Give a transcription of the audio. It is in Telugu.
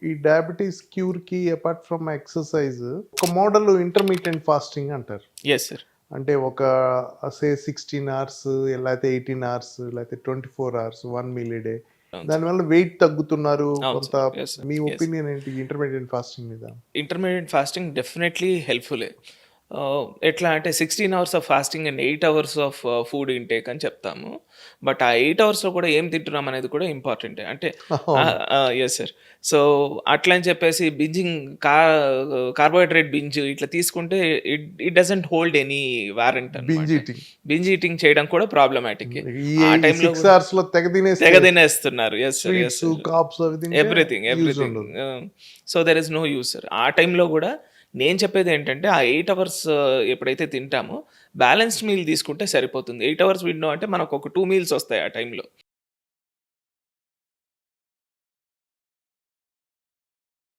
ఈ డయాబెటీస్ క్యూర్‌కి అపార్ట్ ఫ్రమ్ ఎక్సర్‌సైజ్ ఒక మోడల్ ఇంటర్మిటెంట్ ఫాస్టింగ్ అంటారు. Yes sir. అంటే ఒక 16 అవర్స్ లేకపోతే 18 అవర్స్ లేకపోతే 24 అవర్స్ 1 మీల్ ఎ డే. అవును సార్. దానివల్ల వెయిట్ తగ్గుతున్నారు. అవును కొంత సార్. Yes sir. మీ యెస్. ఒపీనియన్ ఏంటి ఇంటర్మిటెంట్ ఫాస్టింగ్ మీద? ఇంటర్మీడియేట్ ఫాస్టింగ్ డెఫినెట్లీ హెల్ప్‌ఫుల్లే. ఎట్లా అంటే 16 hours of fasting and 8 hours of food intake అని చెప్తాము. బట్ ఆ 8 అవర్స్‌లో కూడా ఏం తింటున్నాం అనేది కూడా ఇంపార్టెంటే. అంటే అవును. Yes sir. సో, అట్లా అని చెప్పేసి బింజింగ్ కా కార్బోహైడ్రేట్ బింజ్ ఇట్లా తీసుకుంటే it it doesn't hold any warrant binge అనమాట. ఈటింగ్. బింజ్ ఈటింగ్ చేయడం కూడా ప్రాబ్లమాటికే. ఈ ఆ ఈ టైంలో 6 కూడా అవర్స్‌లో తెగ తెగ తినేస్తే తినేస్తున్నారు. Yes sir. Yes sweets, sir. Carbs అవి తింటే ఎవ్రీథింగ్. Use everything. ఉండదు. So, there is no use sir. ఆ టైంలో గూడా నేను చెప్పేదేంటంటే, ఆ 8 అవర్స్ ఎప్పుడైతే తింటామో, బ్యాలెన్స్డ్ మీల్ తీసుకుంటే సరిపోతుంది. 8 అవర్స్ విండో అంటే మనకొక 2 మీల్స్ ఒస్తాయి ఆ టైంలో.